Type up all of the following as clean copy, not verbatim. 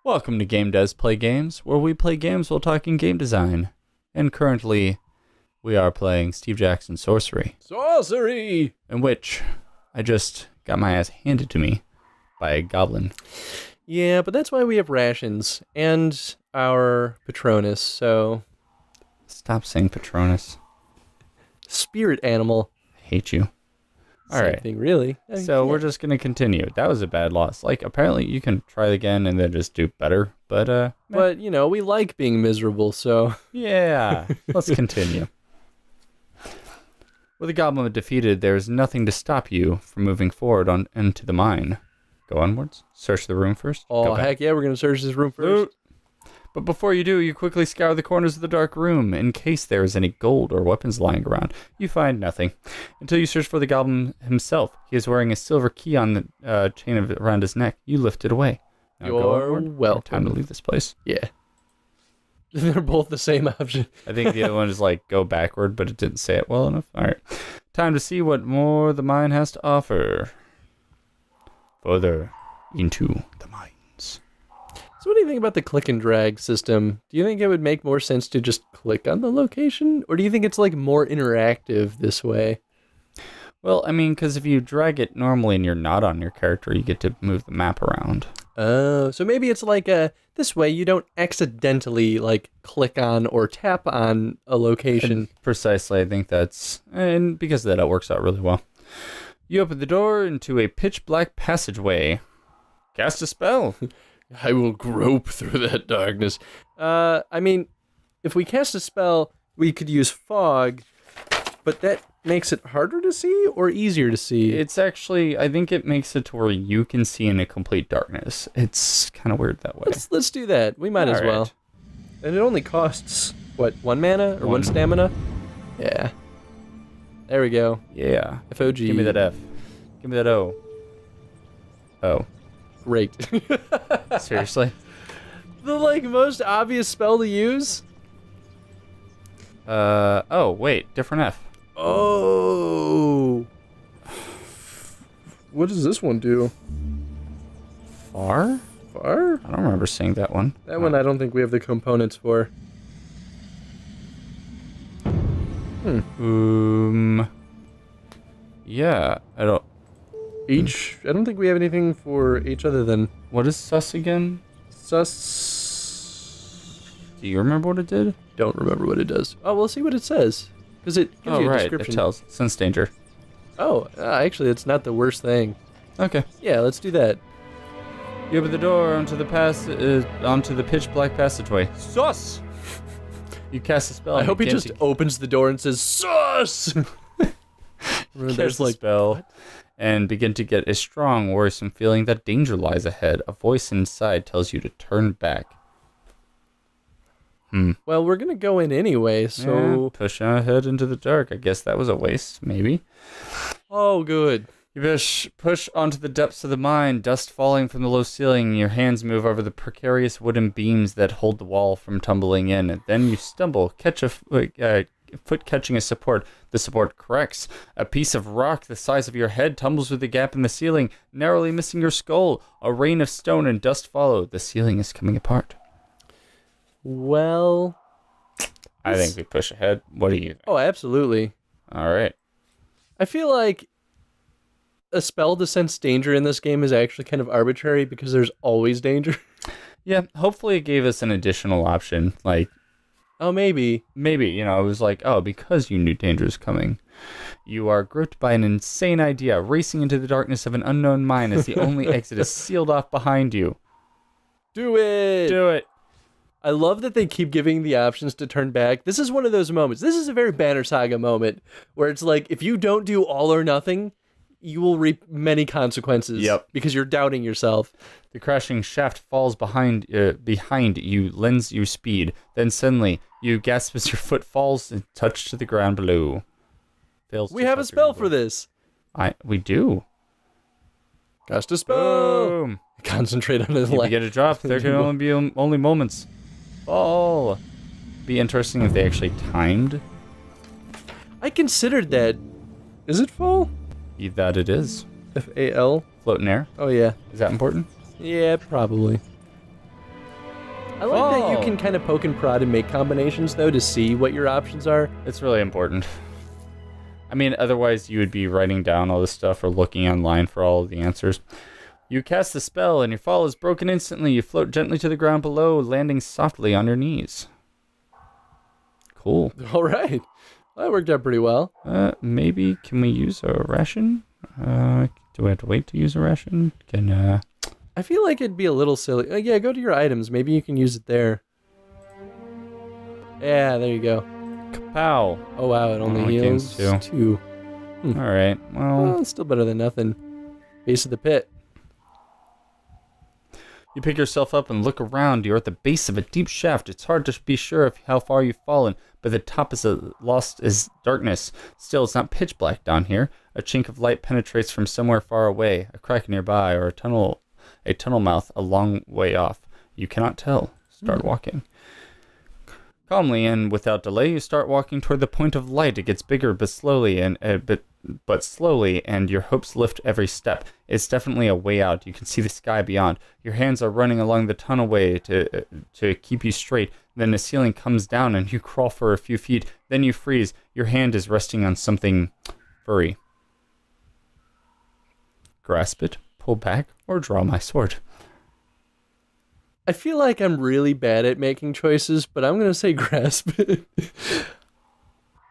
Welcome to Game Does Play Games, where we play games while talking game design. And currently, we are playing Steve Jackson's Sorcery. Sorcery! In which I just got my ass handed to me by a goblin. Yeah, but that's why we have rations and our Patronus, so... Stop saying Patronus. Spirit animal. I hate you. Same thing, really. So we're just going to continue. That was a bad loss. Like, apparently you can try it again and then just do better. But, you know, we like being miserable, so... Yeah, let's continue. With the goblin defeated, there is nothing to stop you from moving forward into the mine. Go onwards. Search the room first. Oh, heck yeah, we're going to search this room first. But before you do, you quickly scour the corners of the dark room in case there is any gold or weapons lying around. You find nothing until you search for the goblin himself. He is wearing a silver key on the chain around his neck. You lift it away. Now You're welcome. Time to leave this place. Yeah. They're both the same option. I think the other one is like go backward, but it didn't say it well enough. All right. Time to see what more the mine has to offer. Further into the mines. So what do you think about the click and drag system? Do you think it would make more sense to just click on the location? Or do you think it's like more interactive this way? Well, I mean, because if you drag it normally and you're not on your character, you get to move the map around. Oh, so maybe it's like this way you don't accidentally like click on or tap on a location. And precisely, I think and because of that, it works out really well. You open the door into a pitch black passageway. Cast a spell. I will grope through that darkness. I mean, if we cast a spell, we could use fog, but that makes it harder to see or easier to see? It's actually, I think it makes it to where you can see in a complete darkness. It's kind of weird that way. Let's do that. We might as well. And it only costs, what, 1 mana or 1 stamina? Yeah. There we go. Yeah. FOG. Give me that F. Give me that O. Oh. Great. Seriously? The, like, most obvious spell to use? Oh, wait. Different F. Oh. What does this one do? Far? Far? I don't remember seeing that one. That one I don't think we have the components for. Yeah, I don't... H? I don't think we have anything for H other than... What is sus again? Sus... Do you remember what it did? Don't remember what it does. Oh, we'll see what it says. Because it gives you a description. It tells. Sense danger. Oh, actually, it's not the worst thing. Okay. Yeah, let's do that. You open the door onto the pitch black passageway. Sus! You cast a spell. I hope he just opens the door and says, sus! There's like spell. What? And begin to get a strong, worrisome feeling that danger lies ahead. A voice inside tells you to turn back. Well, we're going to go in anyway, so... Yeah, push ahead into the dark. I guess that was a waste, maybe. Oh, good. You push onto the depths of the mine, dust falling from the low ceiling. Your hands move over the precarious wooden beams that hold the wall from tumbling in. And then you stumble, catch a foot catching a support. The support cracks. A piece of rock the size of your head tumbles through the gap in the ceiling, narrowly missing your skull. A rain of stone and dust follow. The ceiling is coming apart. Well... I think we push ahead. What do you think? Oh, absolutely. All right. I feel like a spell to sense danger in this game is actually kind of arbitrary because there's always danger. Yeah, hopefully it gave us an additional option. Like, oh, maybe, you know, it was like, oh, because you knew danger is coming. You are gripped by an insane idea, racing into the darkness of an unknown mine as the only exit is sealed off behind you. Do it! Do it! I love that they keep giving the options to turn back. This is one of those moments. This is a very Banner Saga moment where it's like, if you don't do all or nothing, you will reap many consequences. Yep. Because you're doubting yourself. The crashing shaft falls behind you, lends you speed. Then suddenly, you gasp as your foot falls and touch to the ground below. We have a spell for this. We do. Cast a spell. Boom. Concentrate on his life. You begin to drop. There can only be only moments. Fall. Be interesting if they actually timed. I considered that. Is it fall? That it is. F-A-L? Float in air. Oh, yeah. Is that important? Yeah, probably. I like that you Fall. can kind of poke and prod and make combinations, though, to see what your options are. It's really important. I mean, otherwise you would be writing down all this stuff or looking online for all of the answers. You cast the spell, and your fall is broken instantly. You float gently to the ground below, landing softly on your knees. Cool. All right. Well, that worked out pretty well. Maybe, can we use a ration? Do we have to wait to use a ration? I feel like it'd be a little silly. Yeah, go to your items. Maybe you can use it there. Yeah, there you go. Kapow. Oh, wow, it only gains heals 2. Alright, well, It's still better than nothing. Base of the pit. you pick yourself up and look around. You're at the base of a deep shaft. It's hard to be sure of how far you've fallen, but the top is lost as darkness. Still, it's not pitch black down here. A chink of light penetrates from somewhere far away, a crack nearby, or a tunnel mouth a long way off. You cannot tell. Start walking. Calmly and without delay, you start walking toward the point of light. It gets bigger, but slowly, but slowly, and your hopes lift every step. It's definitely a way out. You can see the sky beyond. Your hands are running along the tunnelway to keep you straight. Then the ceiling comes down, and you crawl for a few feet. Then you freeze. Your hand is resting on something furry. Grasp it, pull back, or draw my sword. I feel like I'm really bad at making choices, but I'm going to say grasp it.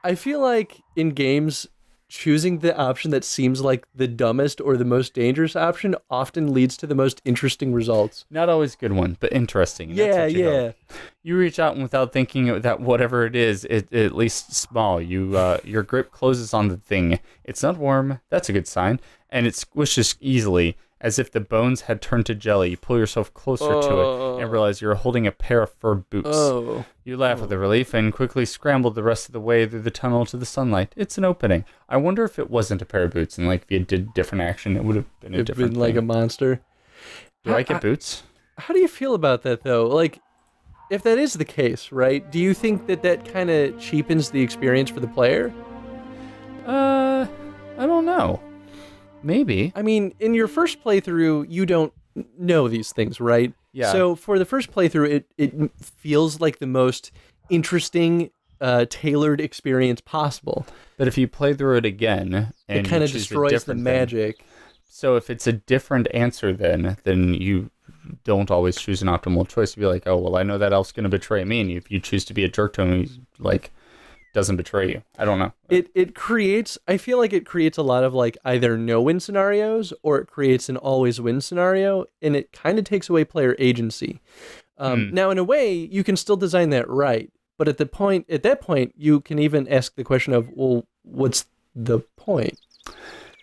I feel like in games, choosing the option that seems like the dumbest or the most dangerous option often leads to the most interesting results. Not always a good one, but interesting. Yeah, yeah. You reach out and without thinking that whatever it is, at least small, your grip closes on the thing. It's not warm. That's a good sign. And it squishes easily, as if the bones had turned to jelly. You pull yourself closer to it and realize you're holding a pair of fur boots. You laugh with relief and quickly scramble the rest of the way through the tunnel to the sunlight. It's an opening. I wonder if it wasn't a pair of boots, and like if you did different action, it would have been a different thing. Like a monster. Do I get boots? How do you feel about that, though? Like, if that is the case, right, do you think that kind of cheapens the experience for the player? I don't know. Maybe. I mean, in your first playthrough, you don't know these things, right? Yeah. So for the first playthrough, it feels like the most interesting, tailored experience possible. But if you play through it again, and it kind of destroys the magic. So if it's a different answer, then you don't always choose an optimal choice. You'd be like, oh, well, I know that elf's going to betray me. And if you choose to be a jerk to him, he's like, doesn't betray you. I don't know. I feel like it creates a lot of like either no-win scenarios or it creates an always-win scenario, and it kind of takes away player agency. Now, in a way, you can still design that right, but at that point, you can even ask the question of, well, what's the point?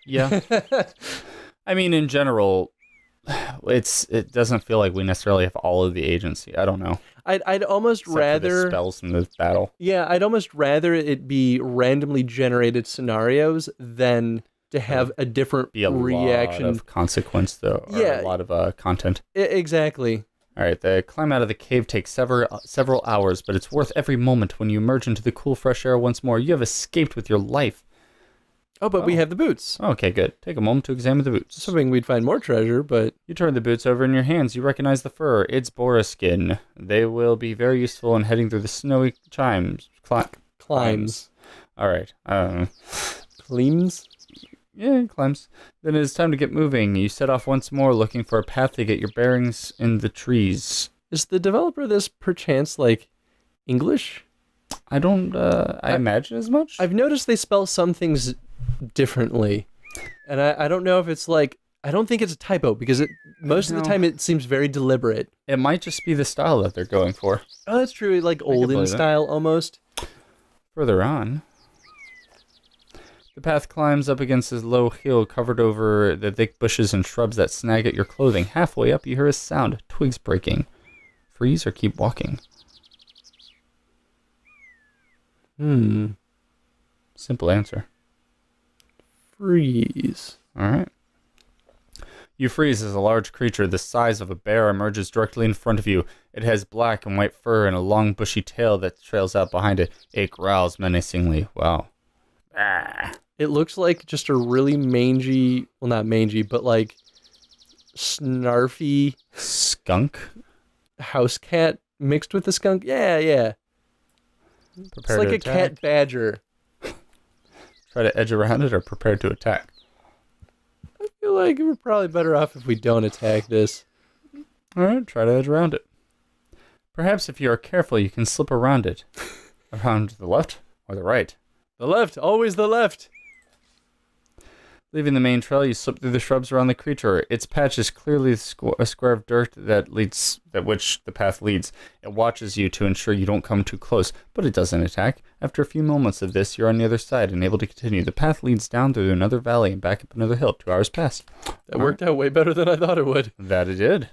Yeah. I mean, in general, it doesn't feel like we necessarily have all of the agency. I don't know. I'd almost Except for rather the spells in the battle. Yeah, I'd almost rather it be randomly generated scenarios than to have a different reaction. Lot of consequence, though. Or Yeah. A lot of content. Exactly. All right, the climb out of the cave takes several hours, but it's worth every moment. When you emerge into the cool, fresh air once more, you have escaped with your life. Oh, but we have the boots. Okay, good. Take a moment to examine the boots. Hoping we'd find more treasure, but... You turn the boots over in your hands. You recognize the fur. It's Bora skin. They will be very useful in heading through the snowy climbs. All right. Climbs? Yeah, climbs. Then it is time to get moving. You set off once more, looking for a path to get your bearings in the trees. Is the developer of this perchance, like, English? I don't, I imagine as much. I've noticed they spell some things differently. And I don't know if it's like, I don't think it's a typo, because most of the time it seems very deliberate. It might just be the style that they're going for. Oh, that's true. Like olden style, almost. Further on, the path climbs up against this low hill covered over the thick bushes and shrubs that snag at your clothing. Halfway up, you hear a sound, twigs breaking. Freeze or keep walking. Simple answer. Freeze. All right. You freeze as a large creature the size of a bear emerges directly in front of you. It has black and white fur and a long bushy tail that trails out behind it. It growls menacingly. Wow. It looks like just a really mangy, well, not mangy, but like snarfy skunk house cat mixed with the skunk? Yeah, yeah. Prepare It's like to a attack. cat badger. Try to edge around it or prepare to attack. I feel like we're probably better off if we don't attack this. All right, try to edge around it. Perhaps if you are careful, you can slip around it. Around the left or the right. The left, always the left. Leaving the main trail, you slip through the shrubs around the creature. Its patch is clearly a square of dirt that which the path leads. It watches you to ensure you don't come too close, but it doesn't attack. After a few moments of this, you're on the other side and able to continue. The path leads down through another valley and back up another hill. 2 hours pass. That worked out way better than I thought it would. That it did.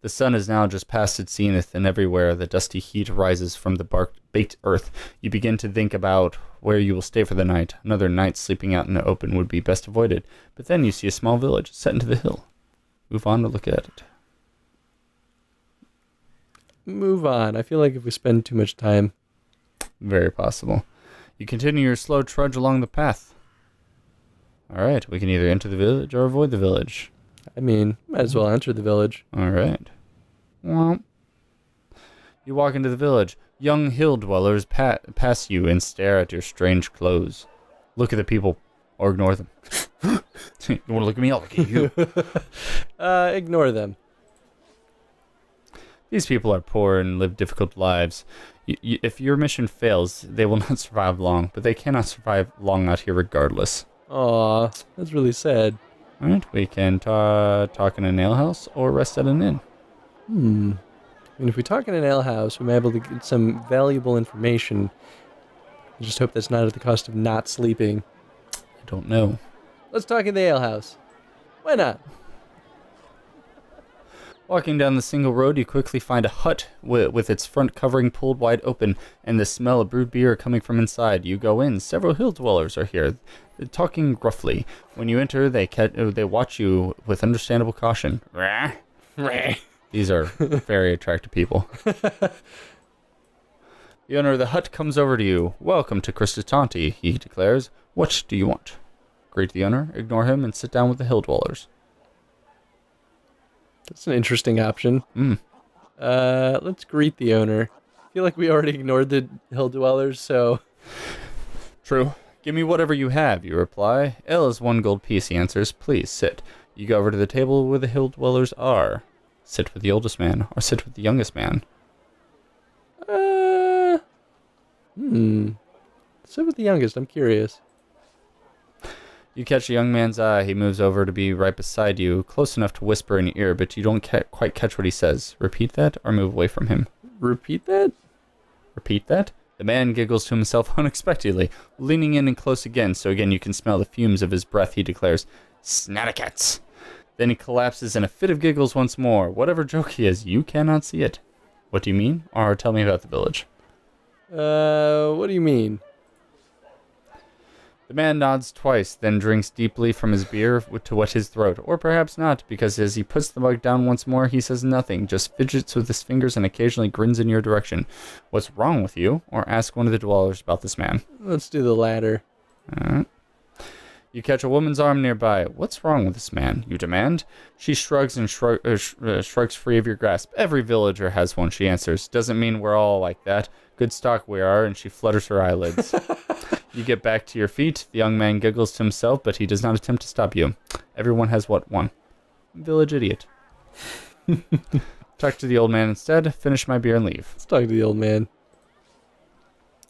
The sun is now just past its zenith, and everywhere the dusty heat rises from the baked earth. You begin to think about where you will stay for the night. Another night sleeping out in the open would be best avoided. But then you see a small village set into the hill. Move on to look at it. Move on. I feel like if we spend too much time. Very possible. You continue your slow trudge along the path. All right, we can either enter the village or avoid the village. I mean, might as well enter the village. All right. Well, you walk into the village. Young hill dwellers pass you and stare at your strange clothes. Look at the people or ignore them. You want to look at me? I'll look at you. Ignore them. These people are poor and live difficult lives. If your mission fails, they will not survive long, but they cannot survive long out here regardless. Aw, that's really sad. All right, we can talk in an alehouse or rest at an inn. And if we talk in an alehouse, we might be able to get some valuable information. I just hope that's not at the cost of not sleeping. I don't know. Let's talk in the alehouse. Why not? Walking down the single road, you quickly find a hut with its front covering pulled wide open and the smell of brewed beer coming from inside. You go in. Several hill dwellers are here, talking gruffly. When you enter, they watch you with understandable caution. These are very attractive people. The owner of the hut comes over to you. Welcome to Kristatanti, he declares. What do you want? Greet the owner, ignore him, and sit down with the hill dwellers. That's an interesting option. Let's greet the owner. I feel like we already ignored the hill dwellers, so... True. Give me whatever you have, you reply. Ale is 1 gold piece, he answers. Please sit. You go over to the table where the hill dwellers are. Sit with the oldest man, or sit with the youngest man. Sit with the youngest, I'm curious. You catch a young man's eye. He moves over to be right beside you, close enough to whisper in your ear, but you don't quite catch what he says. Repeat that, or move away from him. Repeat that? Repeat that? The man giggles to himself unexpectedly, leaning in and close again, so again you can smell the fumes of his breath. He declares, Snaticats! Then he collapses in a fit of giggles once more. Whatever joke he is, you cannot see it. What do you mean? Or tell me about the village. What do you mean? The man nods twice, then drinks deeply from his beer to wet his throat. Or perhaps not, because as he puts the mug down once more, he says nothing, just fidgets with his fingers and occasionally grins in your direction. What's wrong with you? Or ask one of the dwellers about this man. Let's do the latter. You catch a woman's arm nearby. What's wrong with this man? You demand. She shrugs and shrugs free of your grasp. Every villager has one, she answers. Doesn't mean we're all like that. Good stock we are, and she flutters her eyelids. You get back to your feet. The young man giggles to himself, but he does not attempt to stop you. Everyone has one? Village idiot. Talk to the old man instead. Finish my beer and leave. Let's talk to the old man.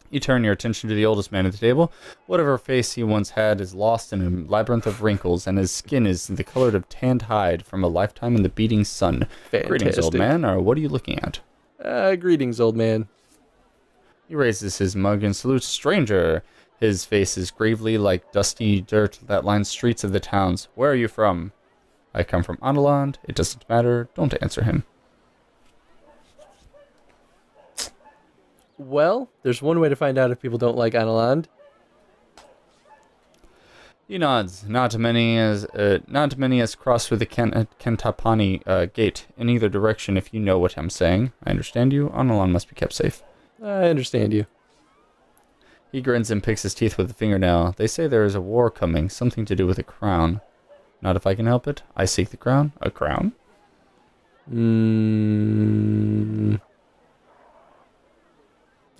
You turn your attention to the oldest man at the table. Whatever face he once had is lost in a labyrinth of wrinkles, and his skin is the color of tanned hide from a lifetime in the beating sun. Fantastic. Greetings, old man, or what are you looking at? Greetings, old man. He raises his mug and salutes stranger. His face is gravely like dusty dirt that lines streets of the towns. Where are you from? I come from Analand. It doesn't matter. Don't answer him. Well, there's one way to find out if people don't like Analand. He nods. Not many as cross through the Kentapani gate in either direction. If you know what I'm saying, I understand you. Analand must be kept safe. I understand you. He grins and picks his teeth with a fingernail. They say there is a war coming, something to do with a crown. Not if I can help it. I seek the crown. A crown?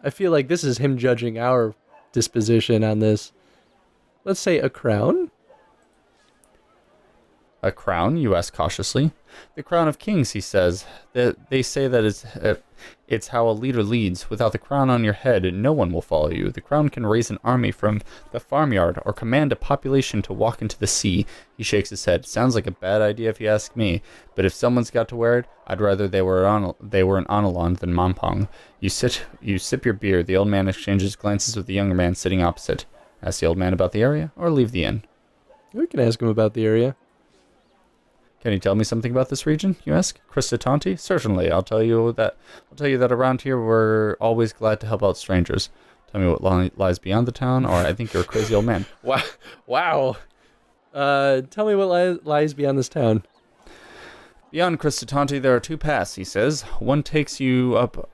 I feel like this is him judging our disposition on this. Let's say a crown? A crown, you ask cautiously. The crown of kings, he says. They say that it's how a leader leads. Without the crown on your head, no one will follow you. The crown can raise an army from the farmyard or command a population to walk into the sea. He shakes his head. Sounds like a bad idea if you ask me. But if someone's got to wear it, I'd rather they were an Analon than Mampong. You sip your beer. The old man exchanges glances with the younger man sitting opposite. Ask the old man about the area or leave the inn. We can ask him about the area. Can you tell me something about this region, you ask? Kristatanti? Certainly. I'll tell you that around here we're always glad to help out strangers. Tell me what lies beyond the town, or I think you're a crazy old man. Wow. Tell me what lies beyond this town. Beyond Kristatanti there are two paths, he says. One takes you up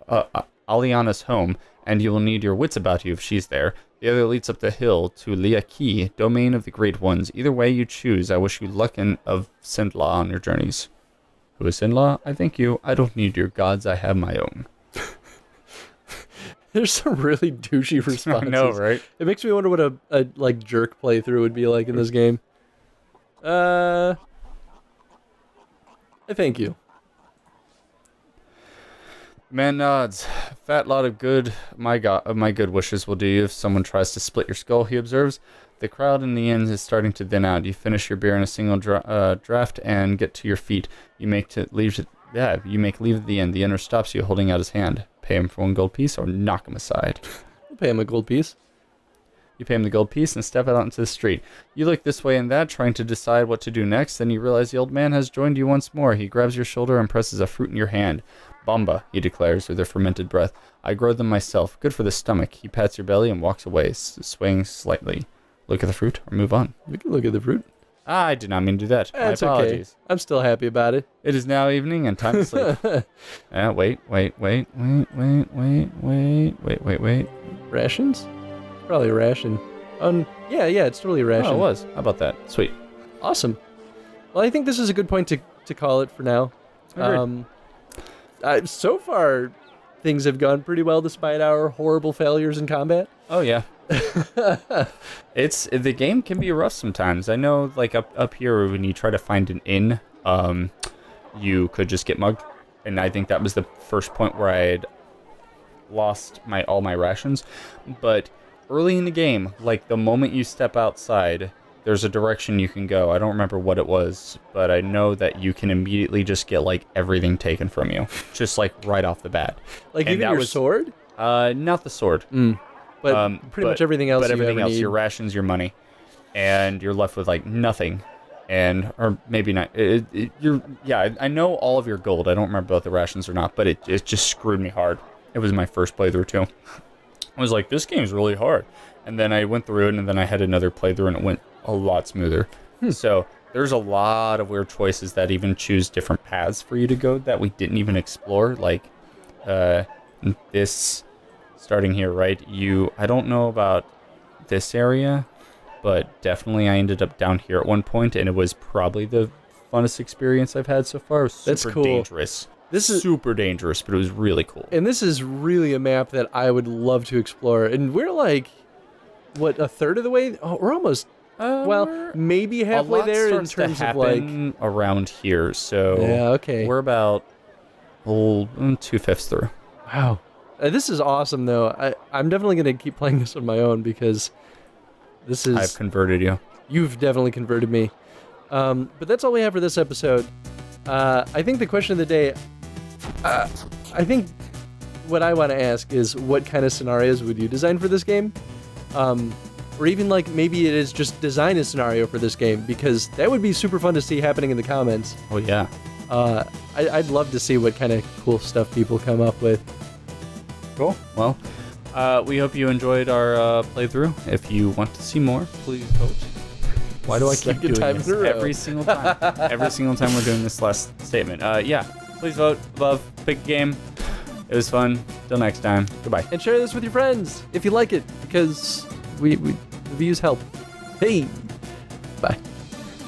Aliana's home, and you will need your wits about you if she's there. The other leads up the hill to Liaki, domain of the Great Ones. Either way you choose, I wish you luck of Sindla on your journeys. Who is Sindla? I thank you. I don't need your gods, I have my own. There's some really douchey responses. I know, right? It makes me wonder what a like jerk playthrough would be like in this game. I thank you. Man nods. Fat lot of good. My good wishes will do you if someone tries to split your skull, he observes. The crowd in the inn is starting to thin out. You finish your beer in a single draft and get to your feet. You make leave of the inn. The inner stops you, holding out his hand. Pay him for 1 gold piece or knock him aside. I'll pay him a gold piece. You pay him the gold piece and step out into the street. You look this way and that, trying to decide what to do next. Then you realize the old man has joined you once more. He grabs your shoulder and presses a fruit in your hand. Bamba, he declares with a fermented breath. I grow them myself. Good for the stomach. He pats your belly and walks away, swaying slightly. Look at the fruit or move on. We can look at the fruit. I did not mean to do that. My apologies. Okay. I'm still happy about it. It is now evening and time to sleep. Wait. Rations? Probably a ration. Yeah, it's totally a ration. Oh, it was. How about that? Sweet. Awesome. Well, I think this is a good point to call it for now. So far, things have gone pretty well despite our horrible failures in combat. Oh, yeah. The game can be rough sometimes. I know, like, up here, when you try to find an inn, you could just get mugged. And I think that was the first point where I had lost all my rations. But early in the game, like, the moment you step outside, there's a direction you can go. I don't remember what it was, but I know that you can immediately just get, like, everything taken from you. Just, like, right off the bat. Like, and even your sword? Not the sword. But pretty much everything else. But everything else, need. your rations, your money. And you're left with, like, nothing. Or maybe not. I know all of your gold. I don't remember about the rations or not, but it just screwed me hard. It was my first playthrough, too. I was like, this game's really hard. And then I went through it, and then I had another playthrough, and it went a lot smoother. So there's a lot of weird choices that even choose different paths for you to go that we didn't even explore. Like this, starting here, right? I don't know about this area, but definitely I ended up down here at one point, and it was probably the funnest experience I've had so far. It was super That's cool. dangerous. This is super dangerous, but it was really cool. And this is really a map that I would love to explore. And we're like, what, a third of the way? Oh, we're almost, maybe halfway there in terms of like around here. So yeah, okay. We're about 2/5 through. Wow, this is awesome though. I'm definitely gonna keep playing this on my own because this is. I've converted you. You've definitely converted me. But that's all we have for this episode. I think the question of the day. I think what I want to ask is, what kind of scenarios would you design for this game? Or even like maybe it is just design a scenario for this game, because that would be super fun to see happening in the comments. Oh yeah. I'd love to see what kind of cool stuff people come up with. Cool. Well, we hope you enjoyed our playthrough. If you want to see more, please vote. Why do I keep doing this every single time? Every single time we're doing this last statement. Yeah, please vote. Love. Pick a game. It was fun. Till next time. Goodbye. And share this with your friends if you like it, because we reviews help. Hey, bye.